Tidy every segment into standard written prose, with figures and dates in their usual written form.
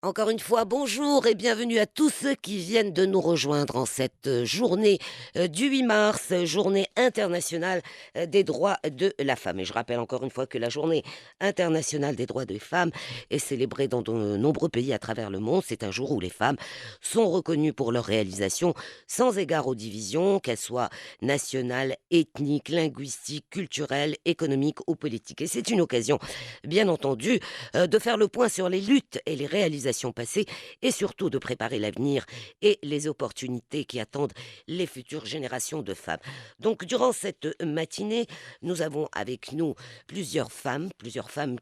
Encore une fois, bonjour et bienvenue à tous ceux qui viennent de nous rejoindre en cette journée du 8 mars, journée internationale des droits de la femme. Et je rappelle encore une fois que la journée internationale des droits des femmes est célébrée dans de nombreux pays à travers le monde. C'est un jour où les femmes sont reconnues pour leurs réalisations sans égard aux divisions, qu'elles soient nationales, ethniques, linguistiques, culturelles, économiques ou politiques. Et c'est une occasion, bien entendu, de faire le point sur les luttes et les réalisations passées et surtout de préparer l'avenir et les opportunités qui attendent les futures générations de femmes. Donc durant cette matinée, nous avons avec nous plusieurs femmes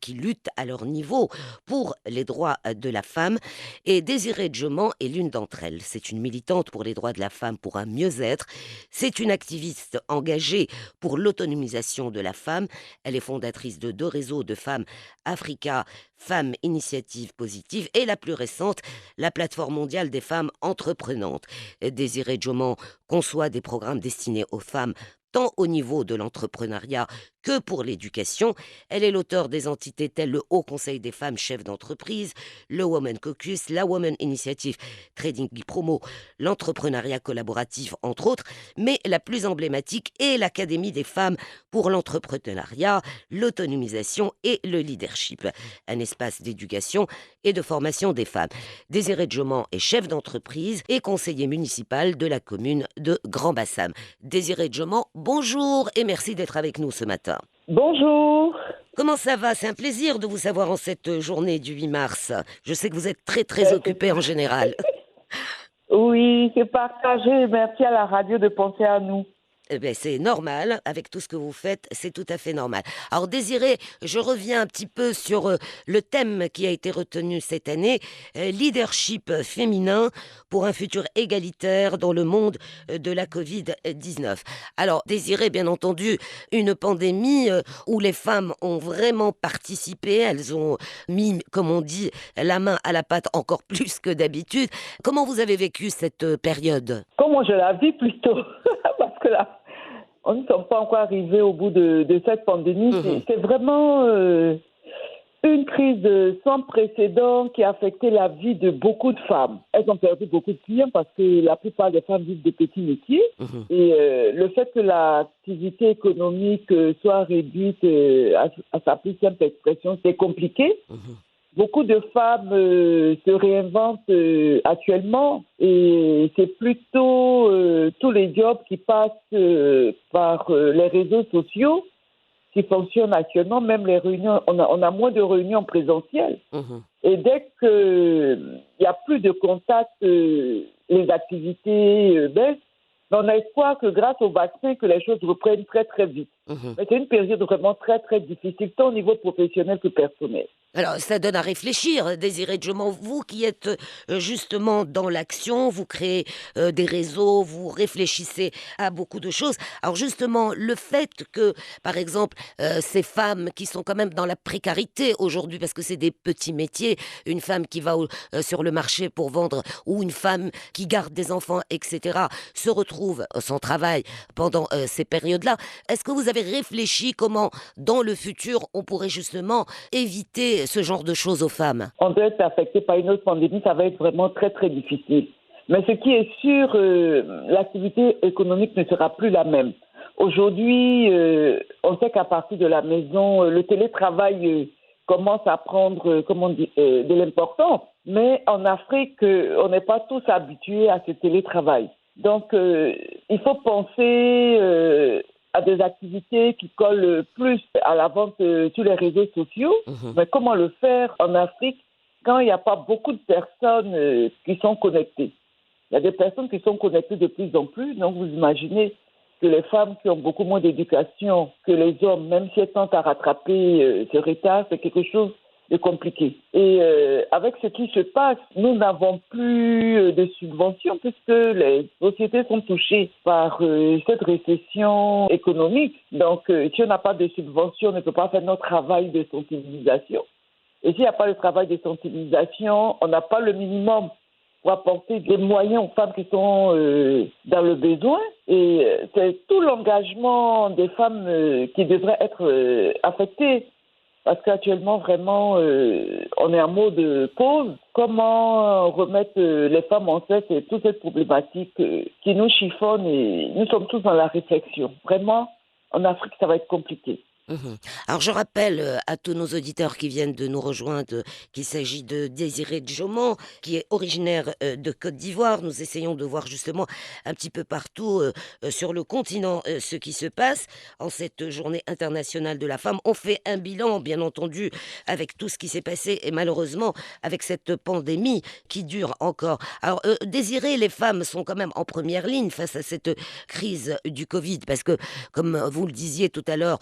qui luttent à leur niveau pour les droits de la femme et Désirée Djeman est l'une d'entre elles. C'est une militante pour les droits de la femme, pour un mieux-être. C'est une activiste engagée pour l'autonomisation de la femme. Elle est fondatrice de 2 réseaux de femmes Africa Femmes Initiatives Positives et la plus récente, la plateforme mondiale des femmes entreprenantes. Désirée Djeman conçoit des programmes destinés aux femmes tant au niveau de l'entrepreneuriat que pour l'éducation. Elle est l'auteur des entités telles le Haut Conseil des femmes chefs d'entreprise, le Women Caucus, la Women Initiative Trading qui promeut l'entrepreneuriat collaboratif, entre autres, mais la plus emblématique est l'Académie des femmes pour l'entrepreneuriat, l'autonomisation et le leadership, un espace d'éducation et de formation des femmes. Désirée Djeman est chef d'entreprise et conseiller municipal de la commune de Grand-Bassam. Désirée Djeman, bonjour et merci d'être avec nous ce matin. Bonjour. Comment ça va? C'est un plaisir de vous savoir en cette journée du 8 mars. Je sais que vous êtes très très Ben, occupée en général. Oui, c'est partagé. Merci à la radio de penser à nous. Eh bien, c'est normal, avec tout ce que vous faites, c'est tout à fait normal. Alors, Désirée, je reviens un petit peu sur le thème qui a été retenu cette année, leadership féminin pour un futur égalitaire dans le monde de la Covid-19. Alors, Désirée, bien entendu, une pandémie où les femmes ont vraiment participé, elles ont mis, comme on dit, la main à la pâte encore plus que d'habitude. Comment vous avez vécu cette période? Comment je la vis plutôt parce que là, on ne sommes pas encore arrivés au bout de cette pandémie. Mhm. C'est vraiment une crise sans précédent qui a affecté la vie de beaucoup de femmes. Elles ont perdu beaucoup de clients parce que la plupart des femmes vivent des petits métiers. Mhm. Et le fait que l'activité économique soit réduite à sa plus simple expression, c'est compliqué. Mhm. Beaucoup de femmes se réinventent actuellement et c'est plutôt tous les jobs qui passent par les réseaux sociaux qui fonctionnent actuellement. Même les réunions, on a moins de réunions présentielles. Mhm. Et dès qu'il n'y a plus de contact, les activités baissent. Mais on a espoir que grâce au vaccin, que les choses reprennent très très vite. Mhm. Mais c'est une période vraiment très très difficile, tant au niveau professionnel que personnel. Alors, ça donne à réfléchir, Désirée Djeman, vous qui êtes justement dans l'action, vous créez des réseaux, vous réfléchissez à beaucoup de choses. Alors justement, le fait que, par exemple, ces femmes qui sont quand même dans la précarité aujourd'hui, parce que c'est des petits métiers, une femme qui va sur le marché pour vendre, ou une femme qui garde des enfants, etc., se retrouve sans travail pendant ces périodes-là, est-ce que vous avez réfléchi comment, dans le futur, on pourrait justement éviter ce genre de choses aux femmes? On doit être affecté par une autre pandémie, ça va être vraiment très, très difficile. Mais ce qui est sûr, l'activité économique ne sera plus la même. Aujourd'hui, on sait qu'à partir de la maison, le télétravail commence à prendre de l'importance. Mais en Afrique, on n'est pas tous habitués à ce télétravail. Donc, il faut penser à des activités qui collent plus à la vente sur les réseaux sociaux. Mhm. Mais comment le faire en Afrique quand il n'y a pas beaucoup de personnes qui sont connectées? Il y a des personnes qui sont connectées de plus en plus. Donc, vous imaginez que les femmes qui ont beaucoup moins d'éducation que les hommes, même si elles tentent à rattraper ce retard, c'est quelque chose de compliqué. Et avec ce qui se passe, nous n'avons plus de subventions puisque les sociétés sont touchées par cette récession économique. Donc, si on n'a pas de subventions, on ne peut pas faire notre travail de sensibilisation. Et s'il n'y a pas de travail de sensibilisation, on n'a pas le minimum pour apporter des moyens aux femmes qui sont dans le besoin. Et c'est tout l'engagement des femmes qui devrait être affecté. Parce qu'actuellement, vraiment, on est en mode pause. Comment remettre les femmes enceintes et toute cette problématique qui nous chiffonne et nous sommes tous dans la réflexion. Vraiment, en Afrique, ça va être compliqué. Mhm. Alors je rappelle à tous nos auditeurs qui viennent de nous rejoindre qu'il s'agit de Désiré Djoman, qui est originaire de Côte d'Ivoire. Nous essayons de voir justement un petit peu partout sur le continent ce qui se passe en cette journée internationale de la femme. On fait un bilan, bien entendu, avec tout ce qui s'est passé et malheureusement avec cette pandémie qui dure encore. Alors Désiré, les femmes sont quand même en première ligne face à cette crise du Covid parce que, comme vous le disiez tout à l'heure,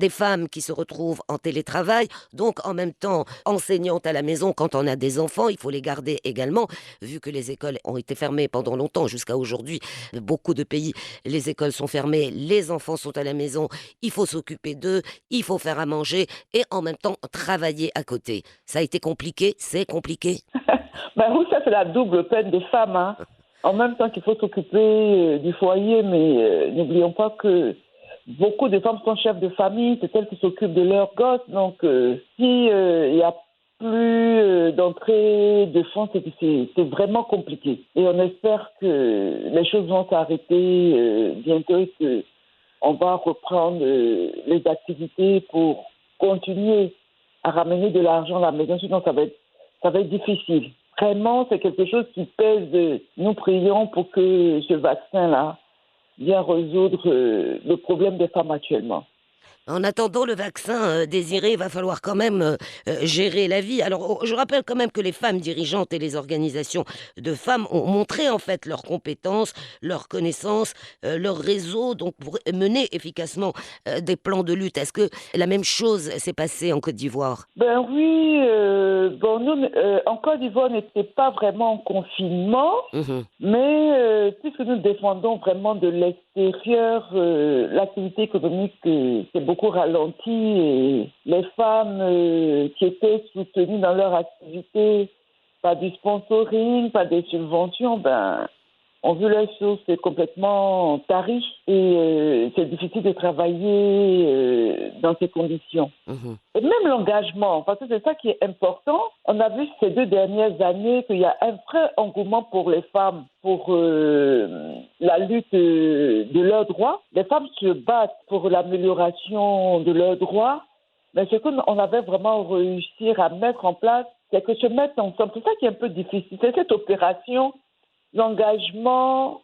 des femmes qui se retrouvent en télétravail, donc en même temps enseignantes à la maison quand on a des enfants, il faut les garder également, vu que les écoles ont été fermées pendant longtemps, jusqu'à aujourd'hui, beaucoup de pays, les écoles sont fermées, les enfants sont à la maison, il faut s'occuper d'eux, il faut faire à manger et en même temps travailler à côté. Ça a été compliqué, c'est compliqué. Ben oui, ça c'est la double peine des femmes. Hein. En même temps qu'il faut s'occuper du foyer, mais n'oublions pas que beaucoup de femmes sont chefs de famille, c'est elles qui s'occupent de leurs gosses. Donc, si il y a plus d'entrée de fonds, c'est vraiment compliqué. Et on espère que les choses vont s'arrêter bientôt et qu'on va reprendre les activités pour continuer à ramener de l'argent à la maison. Sinon, ça va être difficile. Vraiment, c'est quelque chose qui pèse. Nous prions pour que ce vaccin-là vienne résoudre le problème des femmes actuellement. En attendant le vaccin désiré, il va falloir quand même gérer la vie. Alors, je rappelle quand même que les femmes dirigeantes et les organisations de femmes ont montré en fait leurs compétences, leurs connaissances, leur réseau, donc pour mener efficacement des plans de lutte. Est-ce que la même chose s'est passée en Côte d'Ivoire? Ben oui, bon, nous, en Côte d'Ivoire, on n'était pas vraiment en confinement, Mhm. mais puisque nous défendons vraiment de l'extérieur, l'activité économique s'est beaucoup ralentie et les femmes qui étaient soutenues dans leur activité par du sponsoring, par des subventions, ben, ont vu leur source complètement tarie et c'est difficile de travailler dans ces conditions. Mhm. Et même l'engagement, parce que c'est ça qui est important. On a vu ces 2 dernières années qu'il y a un vrai engouement pour les femmes, pour la lutte de leurs droits. Les femmes se battent pour l'amélioration de leurs droits, mais ce qu'on avait vraiment réussi à mettre en place, c'est que se mettre ensemble. C'est ça qui est un peu difficile. C'est cette opération, l'engagement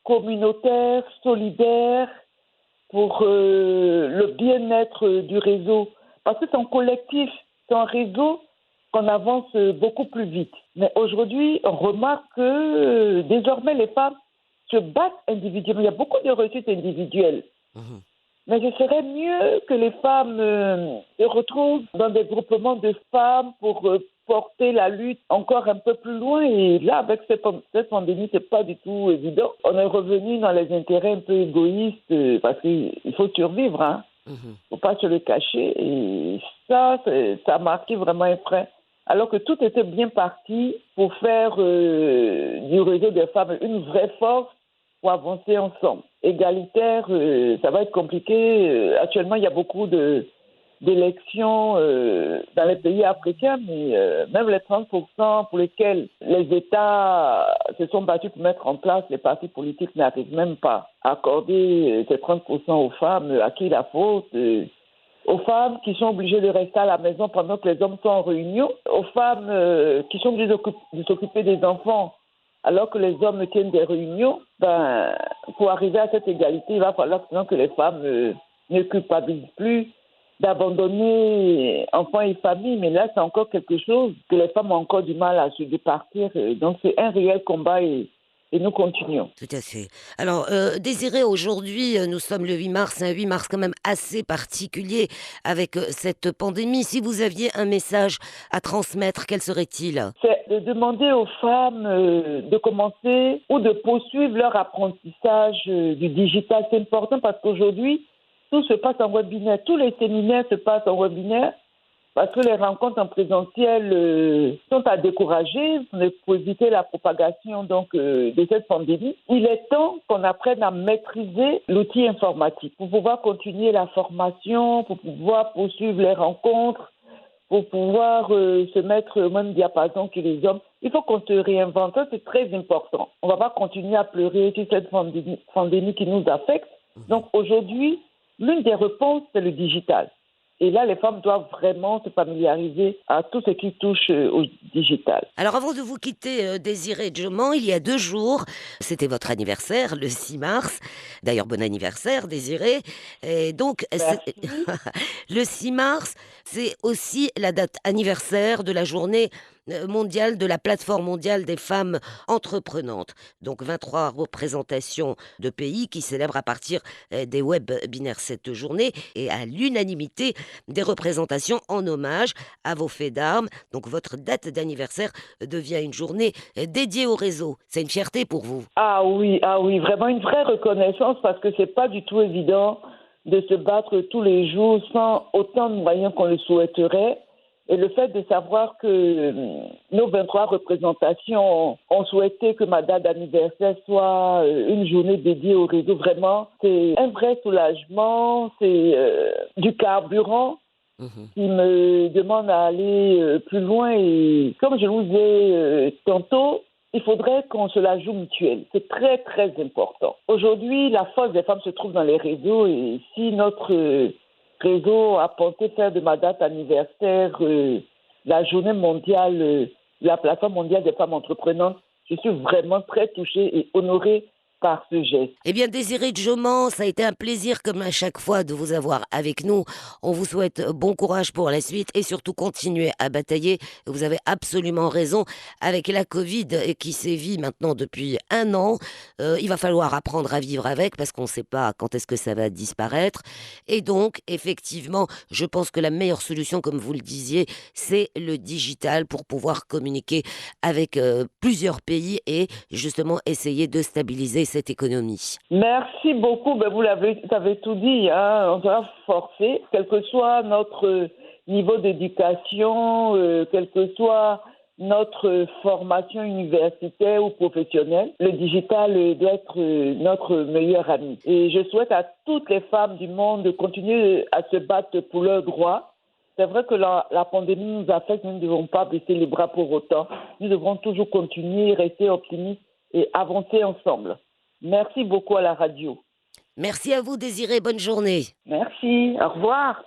communautaire, solidaire, pour le bien-être du réseau. Parce que c'est en collectif, c'est en réseau qu'on avance beaucoup plus vite. Mais aujourd'hui, on remarque que désormais les femmes se battent individuellement. Il y a beaucoup de réussites individuelles. Mhm. Mais ce serait mieux que les femmes se retrouvent dans des groupements de femmes pour porter la lutte encore un peu plus loin. Et là, avec cette pandémie, c'est pas du tout évident. On est revenu dans les intérêts un peu égoïstes parce qu'il faut survivre, hein. Mhm. Faut pas se le cacher. Et ça a marqué vraiment un frein. Alors que tout était bien parti pour faire du réseau des femmes une vraie force pour avancer ensemble. Égalitaire, ça va être compliqué. Actuellement, il y a beaucoup d'élections dans les pays africains, mais même les 30% pour lesquels les États se sont battus pour mettre en place, les partis politiques n'arrivent même pas à accorder ces 30% aux femmes. À qui la faute aux femmes qui sont obligées de rester à la maison pendant que les hommes sont en réunion, aux femmes qui sont obligées de s'occuper des enfants alors que les hommes tiennent des réunions, ben, pour arriver à cette égalité, il va falloir sinon que les femmes ne culpabilisent plus d'abandonner enfants et famille. Mais là, c'est encore quelque chose que les femmes ont encore du mal à se départir. Donc, c'est un réel combat et nous continuons. Tout à fait. Alors, Désiré, aujourd'hui, nous sommes le 8 mars, un 8 mars quand même assez particulier avec cette pandémie. Si vous aviez un message à transmettre, quel serait-il? C'est de demander aux femmes de commencer ou de poursuivre leur apprentissage du digital. C'est important parce qu'aujourd'hui, tout se passe en webinaire. Tous les séminaires se passent en webinaire. parce que les rencontres en présentiel sont à décourager pour éviter la propagation de cette pandémie. Il est temps qu'on apprenne à maîtriser l'outil informatique pour pouvoir continuer la formation, pour pouvoir poursuivre les rencontres, pour pouvoir se mettre au même diapason que les hommes. Il faut qu'on se réinvente, ça c'est très important. On ne va pas continuer à pleurer sur cette pandémie qui nous affecte. Donc aujourd'hui, l'une des réponses, c'est le digital. Et là, les femmes doivent vraiment se familiariser à tout ce qui touche au digital. Alors avant de vous quitter, Désiré Djoman, il y a 2 jours, c'était votre anniversaire, le 6 mars. D'ailleurs, bon anniversaire, Désiré. Et donc, Merci. le 6 mars, c'est aussi la date anniversaire de la journée mondiale, de la plateforme mondiale des femmes entreprenantes. Donc 23 représentations de pays qui célèbrent à partir des webinaires cette journée et à l'unanimité des représentations en hommage à vos faits d'armes. Donc votre date d'anniversaire devient une journée dédiée au réseau. C'est une fierté pour vous. Ah oui, vraiment une vraie reconnaissance parce que c'est pas du tout évident de se battre tous les jours sans autant de moyens qu'on le souhaiterait. Et le fait de savoir que nos 23 représentations ont souhaité que ma date d'anniversaire soit une journée dédiée au réseau, vraiment, c'est un vrai soulagement, c'est du carburant qui me demande à aller plus loin. Et comme je vous ai tantôt, il faudrait qu'on se la joue mutuelle. C'est très, très important. Aujourd'hui, la force des femmes se trouve dans les réseaux et si notre réseau a pensé faire de ma date anniversaire la journée mondiale, la plateforme mondiale des femmes entreprenantes, je suis vraiment très touchée et honorée par ce geste. Eh bien, Désiré Djoman, ça a été un plaisir comme à chaque fois de vous avoir avec nous. On vous souhaite bon courage pour la suite et surtout continuer à batailler. Vous avez absolument raison. Avec la Covid qui sévit maintenant depuis 1 an, il va falloir apprendre à vivre avec parce qu'on ne sait pas quand est-ce que ça va disparaître. Et donc, effectivement, je pense que la meilleure solution, comme vous le disiez, c'est le digital pour pouvoir communiquer avec plusieurs pays et justement essayer de stabiliser cette économie. Merci beaucoup. Ben, vous avez tout dit. Hein. On sera forcé, quel que soit notre niveau d'éducation, quel que soit notre formation universitaire ou professionnelle. Le digital doit être notre meilleur ami. Et je souhaite à toutes les femmes du monde de continuer à se battre pour leurs droits. C'est vrai que la pandémie nous affecte, nous ne devons pas baisser les bras pour autant. Nous devrons toujours continuer, rester optimistes et avancer ensemble. Merci beaucoup à la radio. Merci à vous, Désiré. Bonne journée. Merci. Au revoir.